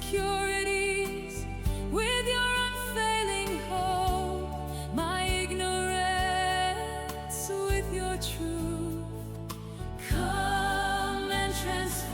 insecurities with your unfailing hope, my ignorance with your truth. Come and transform